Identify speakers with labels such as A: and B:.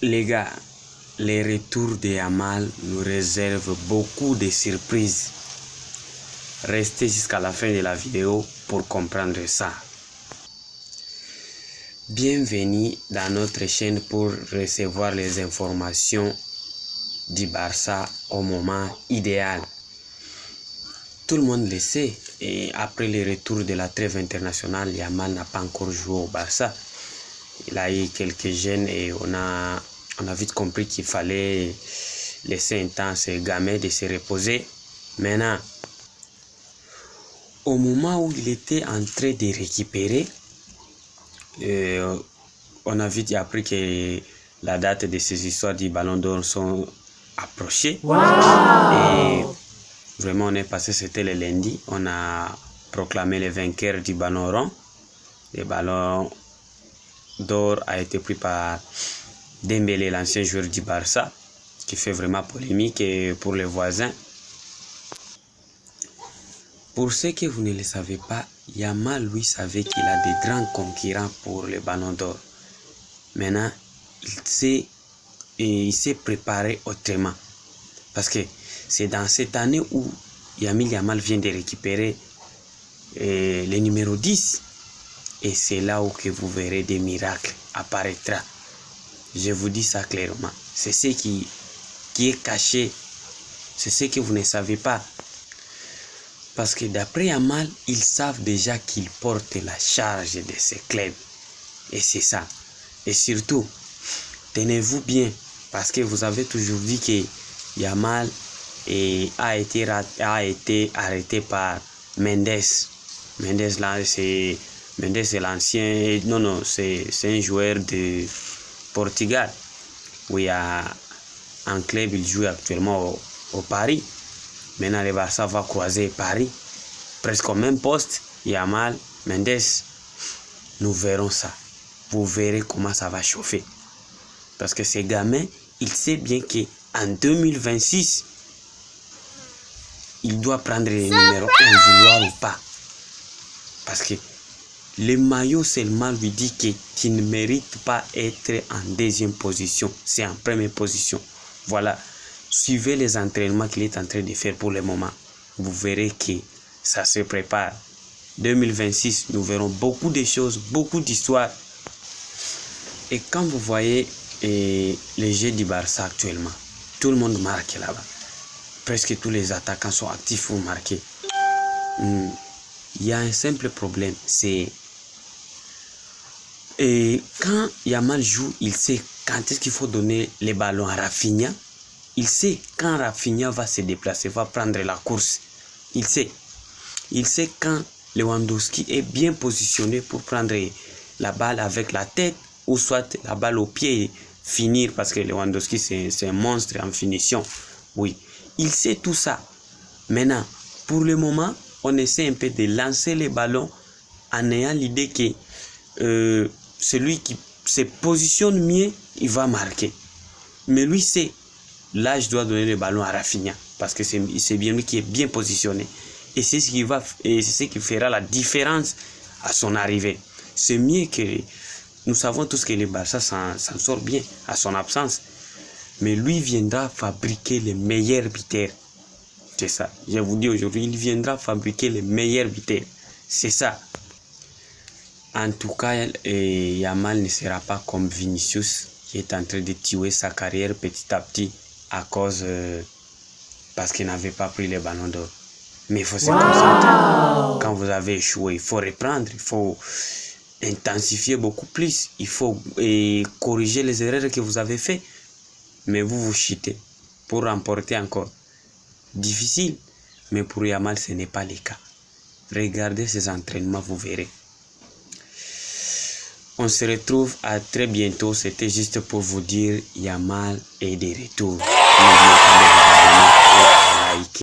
A: Les gars, les retours de Yamal nous réservent beaucoup de surprises. Restez jusqu'à la fin de la vidéo pour comprendre ça. Bienvenue dans notre chaîne pour recevoir les informations du Barça au moment idéal. Tout le monde le sait, et après le retour de la trêve internationale, Yamal n'a pas encore joué au Barça. Il a eu quelques gênes et on a vite compris qu'il fallait laisser un temps à ce gamin de se reposer. Maintenant, au moment où il était en train de récupérer, on a vite appris que la date de ces histoires du Ballon d'Or sont approchées. Wow! Et vraiment, on est passé, c'était le lundi. On a proclamé le vainqueur du Ballon rond. Le Ballon d'Or a été pris par Dembélé, l'ancien joueur du Barça, qui fait vraiment polémique pour les voisins. Pour ceux que vous ne le savez pas, Yamal, lui, savait qu'il a des grands concurrents pour le Ballon d'Or. Maintenant, il s'est préparé autrement. Parce que c'est dans cette année où Yamal vient de récupérer le numéro 10. Et c'est là où que vous verrez des miracles apparaître. Je vous dis ça clairement. C'est ce qui est caché. C'est ce que vous ne savez pas. Parce que d'après Yamal, ils savent déjà qu'il porte la charge de ce club. Et c'est ça. Et surtout, tenez-vous bien. Parce que vous avez toujours dit que Yamal a été arrêté par Mendes. Mendes là, c'est l'ancien. Non, c'est un joueur de Portugal. Où il y a un club, il joue actuellement au Paris. Maintenant, le Barça va croiser Paris. Presque au même poste. Yamal, Mendes. Nous verrons ça. Vous verrez comment ça va chauffer. Parce que ces gamins, il sait bien qu'en 2026, il doit prendre le numéro 1, vouloir ou pas. Parce que le maillot seulement lui dit que tu ne mérites pas être en deuxième position. C'est en première position. Voilà. Suivez les entraînements qu'il est en train de faire pour le moment. Vous verrez que ça se prépare. 2026, nous verrons beaucoup de choses, beaucoup d'histoires. Et quand vous voyez les jeux du Barça actuellement, tout le monde marque là-bas. Presque tous les attaquants sont actifs pour marquer. Il y a un simple problème, c'est quand Yamal joue, il sait quand est-ce qu'il faut donner les ballons à Rafinha. Il sait quand Rafinha va se déplacer, va prendre la course. Il sait quand Lewandowski est bien positionné pour prendre la balle avec la tête ou soit la balle au pied et finir, parce que Lewandowski c'est un monstre en finition. Oui, il sait tout ça. Maintenant, pour le moment, on essaie un peu de lancer les ballons en ayant l'idée que celui qui se positionne mieux, il va marquer. Mais lui, c'est là, je dois donner le ballon à Rafinha parce que c'est bien lui qui est bien positionné. Et c'est ce qui fera la différence à son arrivée. C'est mieux que nous savons tous que le Barça s'en sort bien à son absence. Mais lui viendra fabriquer les meilleurs buteurs. C'est ça. Je vous dis aujourd'hui, il viendra fabriquer les meilleurs buteurs. C'est ça. En tout cas, Yamal ne sera pas comme Vinicius qui est en train de tuer sa carrière petit à petit à cause parce qu'il n'avait pas pris les ballons d'or. Mais il faut se concentrer. Quand vous avez échoué, il faut reprendre, il faut intensifier beaucoup plus, il faut corriger les erreurs que vous avez faites. Mais vous chutez pour remporter encore. Difficile, mais pour Yamal, ce n'est pas le cas. Regardez ses entraînements, vous verrez. On se retrouve à très bientôt. C'était juste pour vous dire Yamal est de retour. N'oubliez pas de vous abonner et liker.